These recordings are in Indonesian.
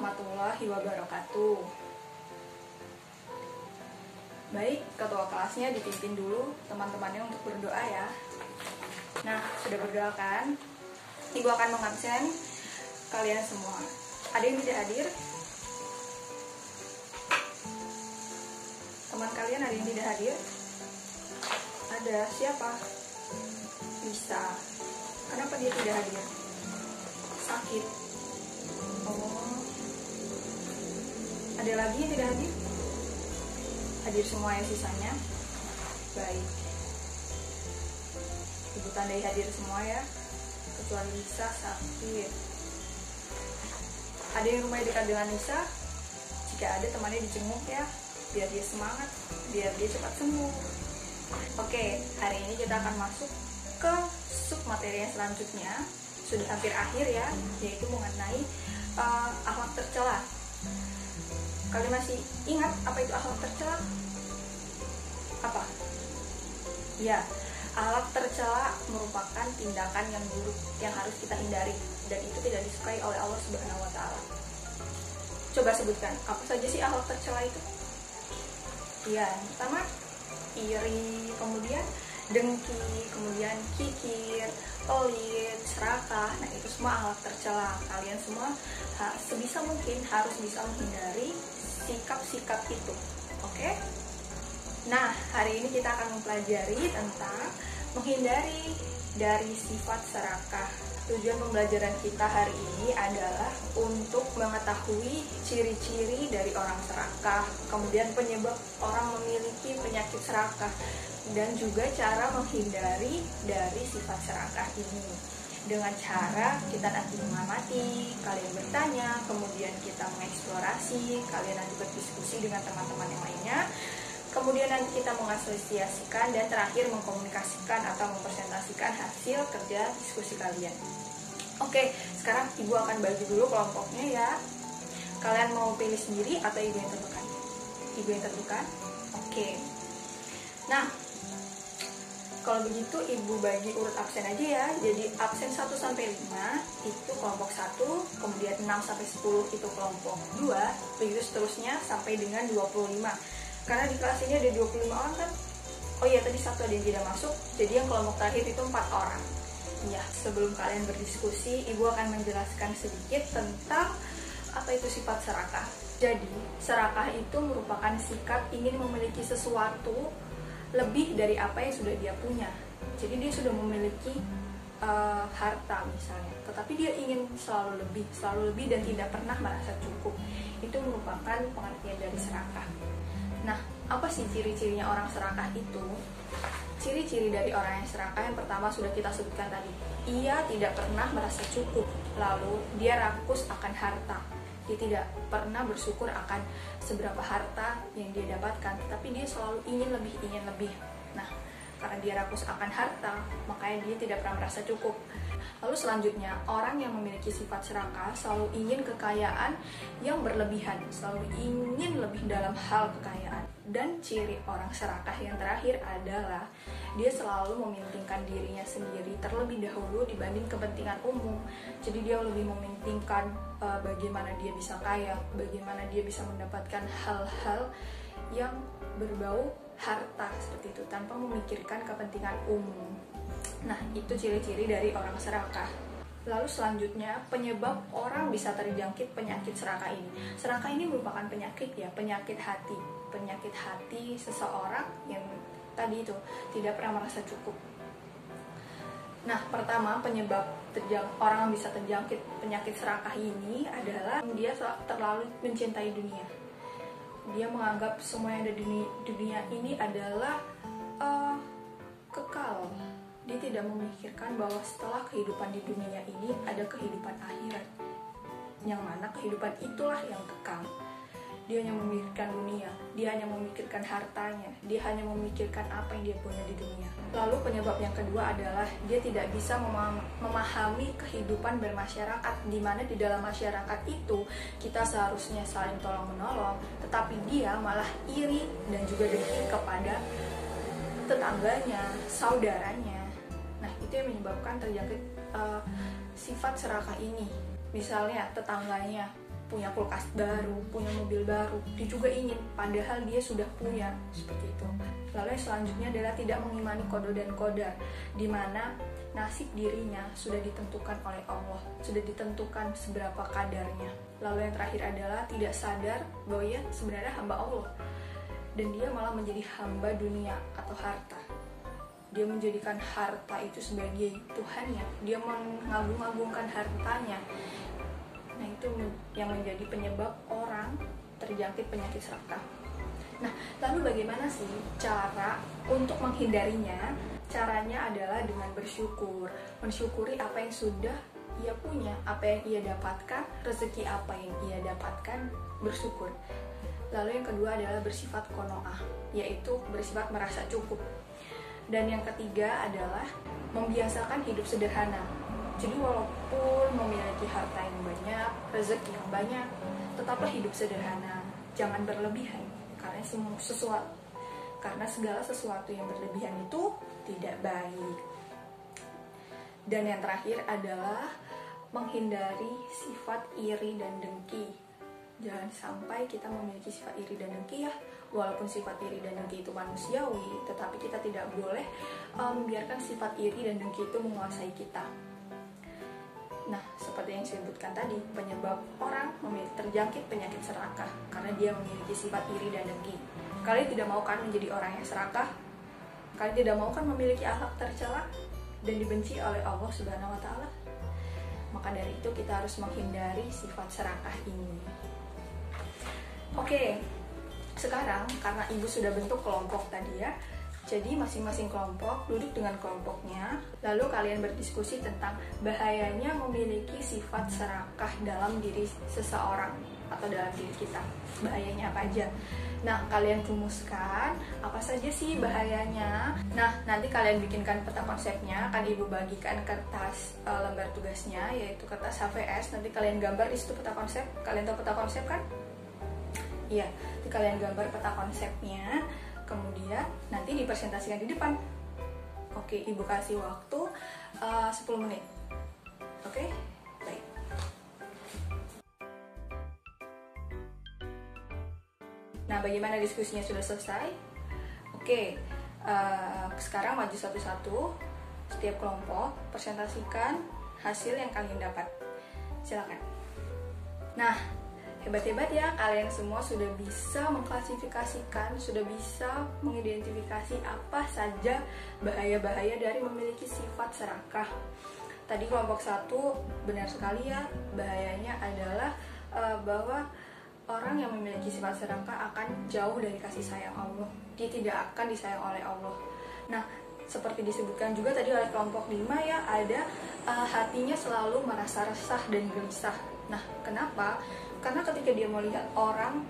warahmatullahi wabarakatuh. Baik, ketua kelasnya dipimpin dulu teman-temannya untuk berdoa ya. Nah, sudah berdoa kan? Ibu akan mengabsen kalian semua. Ada yang tidak hadir? Teman kalian ada yang tidak hadir? Ada, siapa? Lisa. Kenapa dia tidak hadir? Sakit. Oh. Ada lagi yang tidak hadir? Hadir semua ya sisanya? Baik. Ibu tandai hadir semua ya, kecuali Lisa sakit. Ada yang rumahnya dekat dengan Lisa? Jika ada, temannya dijenguk ya, biar dia semangat, biar dia cepat sembuh. Oke, hari ini kita akan masuk ke sub materi yang selanjutnya. Sudah hampir akhir ya, yaitu mengenai akhlak tercela. Kalian masih ingat apa itu akhlak tercela? Apa? Ya, akhlak tercela merupakan tindakan yang buruk yang harus kita hindari, dan itu tidak disukai oleh Allah Subhanahu wa Ta'ala. Coba sebutkan, apa saja sih akhlak tercela itu? Ya, yang pertama iri, kemudian dengki, kemudian kikir, pelit, serakah. Nah, itu semua akhlak tercela. Kalian semua sebisa mungkin harus bisa menghindari sikap-sikap itu. Oke? Nah, hari ini kita akan mempelajari tentang menghindari dari sifat serakah. Tujuan pembelajaran kita hari ini adalah untuk mengetahui ciri-ciri dari orang serakah, kemudian penyebab orang memiliki penyakit serakah, dan juga cara menghindari dari sifat serakah ini. Dengan cara kita nanti mengamati, kalian bertanya, kemudian kita mengeksplorasi, kalian nanti berdiskusi dengan teman-teman yang lainnya, kemudian nanti kita mengasosiasikan, dan terakhir mengkomunikasikan atau mempresentasikan hasil kerja diskusi kalian. Oke, sekarang ibu akan bagi dulu kelompoknya ya. Kalian mau pilih sendiri atau ibu yang tentukan? Ibu yang tentukan? Oke. Nah, kalau begitu ibu bagi urut absen aja ya. Jadi absen 1-5 itu kelompok 1, kemudian 6-10 itu kelompok 2, begitu seterusnya sampai dengan 25. Karena di kelas ini ada 25 orang kan? Oh iya, tadi satu ada yang tidak masuk, jadi yang kelompok terakhir itu 4 orang. Ya, sebelum kalian berdiskusi, ibu akan menjelaskan sedikit tentang apa itu sifat serakah. Jadi, serakah itu merupakan sikap ingin memiliki sesuatu lebih dari apa yang sudah dia punya. Jadi dia sudah memiliki harta misalnya, tetapi dia ingin selalu lebih dan tidak pernah merasa cukup. Itu merupakan pengertian dari serakah. Nah, apa sih ciri-cirinya orang serakah itu? Ciri-ciri dari orang yang serakah yang pertama sudah kita sebutkan tadi. Ia tidak pernah merasa cukup, lalu dia rakus akan harta. Dia tidak pernah bersyukur akan seberapa harta yang dia dapatkan, tapi dia selalu ingin lebih. Nah, karena dia rakus akan harta, makanya dia tidak pernah merasa cukup. Lalu selanjutnya, orang yang memiliki sifat serakah selalu ingin kekayaan yang berlebihan, selalu ingin lebih dalam hal kekayaan. Dan ciri orang serakah yang terakhir adalah dia selalu mementingkan dirinya sendiri terlebih dahulu dibanding kepentingan umum. Jadi dia lebih mementingkan bagaimana dia bisa kaya, bagaimana dia bisa mendapatkan hal-hal yang berbau harta seperti itu tanpa memikirkan kepentingan umum. Nah, itu ciri-ciri dari orang serakah. Lalu selanjutnya, penyebab orang bisa terjangkit penyakit serakah ini. Serakah ini merupakan penyakit ya, penyakit hati. Penyakit hati seseorang yang tadi itu tidak pernah merasa cukup. Nah, pertama penyebab orang bisa terjangkit penyakit serakah ini adalah dia terlalu mencintai dunia. Dia menganggap semua yang ada di dunia ini adalah kekal. Dia tidak memikirkan bahwa setelah kehidupan di dunia ini ada kehidupan akhirat, yang mana kehidupan itulah yang kekal. Dia hanya memikirkan dunia, dia hanya memikirkan hartanya, dia hanya memikirkan apa yang dia punya di dunia. Lalu penyebab yang kedua adalah dia tidak bisa memahami kehidupan bermasyarakat, di mana di dalam masyarakat itu kita seharusnya saling tolong menolong, tetapi dia malah iri dan juga dengki kepada tetangganya, saudaranya. Nah, itu yang menyebabkan terjangkit sifat serakah ini. Misalnya tetangganya punya kulkas baru, punya mobil baru, dia juga ingin, padahal dia sudah punya, seperti itu. Lalu yang selanjutnya adalah tidak mengimani qada dan qadar, di mana nasib dirinya sudah ditentukan oleh Allah, sudah ditentukan seberapa kadarnya. Lalu yang terakhir adalah tidak sadar bahwa ia sebenarnya hamba Allah, dan dia malah menjadi hamba dunia atau harta. Dia menjadikan harta itu sebagai Tuhannya, dia mengagung-agungkan hartanya. Nah, itu yang menjadi penyebab orang terjangkit penyakit serakah. Nah, lalu bagaimana sih cara untuk menghindarinya? Caranya adalah dengan bersyukur, mensyukuri apa yang sudah ia punya, apa yang ia dapatkan, rezeki apa yang ia dapatkan, bersyukur. Lalu yang kedua adalah bersifat qanaah, yaitu bersifat merasa cukup. Dan yang ketiga adalah membiasakan hidup sederhana. Jadi walaupun memiliki harta yang banyak, rezeki yang banyak, tetaplah hidup sederhana, jangan berlebihan, karena segala sesuatu yang berlebihan itu tidak baik. Dan yang terakhir adalah menghindari sifat iri dan dengki. Jangan sampai kita memiliki sifat iri dan dengki ya. Walaupun sifat iri dan dengki itu manusiawi, tetapi kita tidak boleh membiarkan sifat iri dan dengki itu menguasai kita. Nah, seperti yang saya sebutkan tadi, penyebab orang terjangkit penyakit serakah karena dia memiliki sifat iri dan dengki. Kalian tidak mau kan menjadi orang yang serakah? Kalian tidak mau kan memiliki akhlak tercela dan dibenci oleh Allah Subhanahu wa Ta'ala? Maka dari itu kita harus menghindari sifat serakah ini. Oke, sekarang karena ibu sudah bentuk kelompok tadi ya, jadi masing-masing kelompok duduk dengan kelompoknya, lalu kalian berdiskusi tentang bahayanya memiliki sifat serakah dalam diri seseorang atau dalam diri kita. Bahayanya apa aja? Nah, kalian rumuskan apa saja sih bahayanya. Nah, nanti kalian bikinkan peta konsepnya, akan ibu bagikan kertas lembar tugasnya, yaitu kertas HVS. Nanti kalian gambar di situ peta konsep. Kalian tahu peta konsep kan? Iya, nanti kalian gambar peta konsepnya. Kemudian nanti dipresentasikan di depan. Oke, ibu kasih waktu 10 menit. Oke, baik. Nah, bagaimana diskusinya sudah selesai? Oke, sekarang maju satu-satu. Setiap kelompok presentasikan hasil yang kalian dapat. Silakan. Nah, hebat-hebat ya, kalian semua sudah bisa mengklasifikasikan, sudah bisa mengidentifikasi apa saja bahaya-bahaya dari memiliki sifat serakah. Tadi kelompok 1 benar sekali ya, bahayanya adalah bahwa orang yang memiliki sifat serakah akan jauh dari kasih sayang Allah. Dia tidak akan disayang oleh Allah. Nah, seperti disebutkan juga tadi oleh kelompok 5 ya, ada hatinya selalu merasa resah dan gelisah. Nah, kenapa? Karena ketika dia melihat orang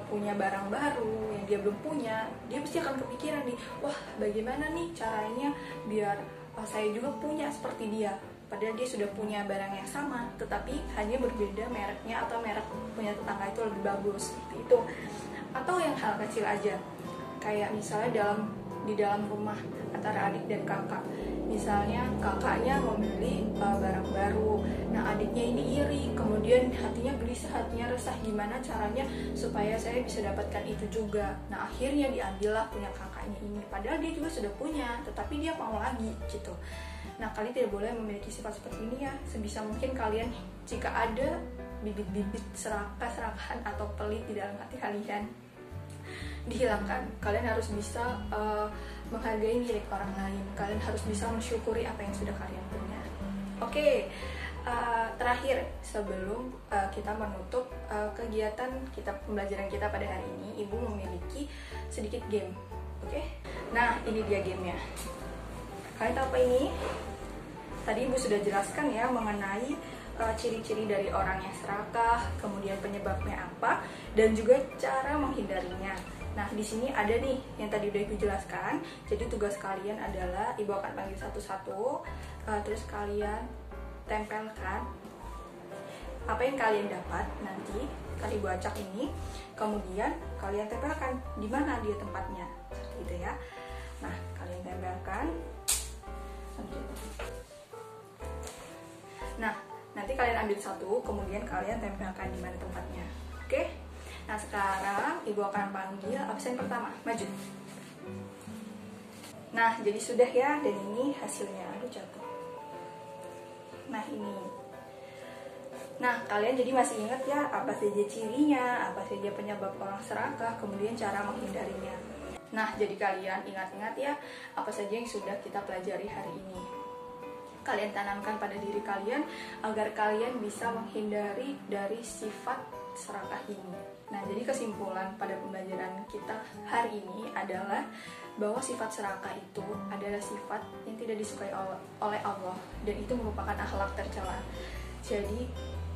punya barang baru yang dia belum punya, dia pasti akan kepikiran nih, wah bagaimana nih caranya biar saya juga punya seperti dia. Padahal dia sudah punya barang yang sama, tetapi hanya berbeda mereknya atau merek punya tetangga itu lebih bagus, seperti itu. Atau yang hal kecil aja, kayak misalnya di dalam rumah antara adik dan kakak. Misalnya kakaknya membeli barang baru, nah adiknya ini iri, kemudian hatinya gelisah, hatinya resah, gimana caranya supaya saya bisa dapatkan itu juga. Nah akhirnya diambillah punya kakaknya ini, padahal dia juga sudah punya, tetapi dia mau lagi gitu. Nah kalian tidak boleh memiliki sifat seperti ini ya. Sebisa mungkin kalian, jika ada bibit-bibit serakahan atau pelit di dalam hati kalian, dihilangkan. Kalian harus bisa menghargai milik orang lain. Kalian harus bisa mensyukuri apa yang sudah kalian punya. Oke, terakhir sebelum kita menutup kegiatan kita pembelajaran kita pada hari ini, ibu memiliki sedikit game. Oke, nah ini dia gamenya. Kalian tahu apa ini? Tadi ibu sudah jelaskan ya mengenai ciri-ciri dari orang yang serakah, kemudian penyebabnya apa, dan juga cara menghindarinya. Nah, di sini ada nih yang tadi udah ibu jelaskan. Jadi tugas kalian adalah ibu akan panggil satu-satu, terus kalian tempelkan apa yang kalian dapat nanti kan ibu acak ini. Kemudian kalian tempelkan di mana dia tempatnya, seperti itu ya. Nah, kalian tempelkan. Nah, Nanti kalian ambil satu, kemudian kalian tempelkan di mana tempatnya. Oke? Nah, sekarang Ibu akan panggil absen pertama. Maju. Nah, jadi sudah ya, dan ini hasilnya. Aduh, jatuh. Nah, ini. Nah, kalian jadi masih ingat ya apa saja cirinya, apa saja penyebab orang serakah, kemudian cara menghindarinya. Nah, jadi kalian ingat-ingat ya apa saja yang sudah kita pelajari hari ini. Kalian tanamkan pada diri kalian agar kalian bisa menghindari dari sifat serakah ini. Nah, jadi kesimpulan pada pembelajaran kita hari ini adalah bahwa sifat serakah itu adalah sifat yang tidak disukai oleh Allah, dan itu merupakan akhlak tercela. Jadi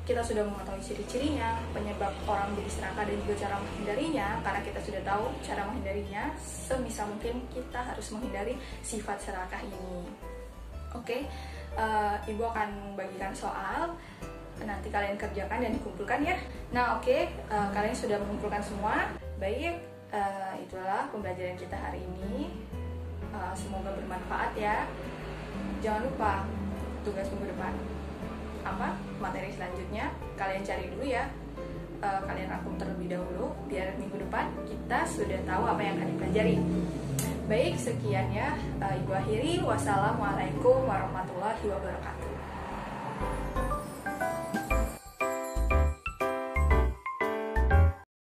kita sudah mengetahui ciri-cirinya, penyebab orang jadi serakah, dan juga cara menghindarinya. Karena kita sudah tahu cara menghindarinya, sebisa mungkin kita harus menghindari sifat serakah ini. Oke, Ibu akan bagikan soal, nanti kalian kerjakan dan dikumpulkan ya. Nah, oke, kalian sudah mengumpulkan semua. Baik, itulah pembelajaran kita hari ini. Semoga bermanfaat ya. Jangan lupa tugas minggu depan. Apa materi selanjutnya kalian cari dulu ya, kalian rangkum terlebih dahulu biar minggu depan kita sudah tahu apa yang akan dipelajari. Baik, sekian ya, Ibu akhiri. Wassalamualaikum warahmatullahi wabarakatuh.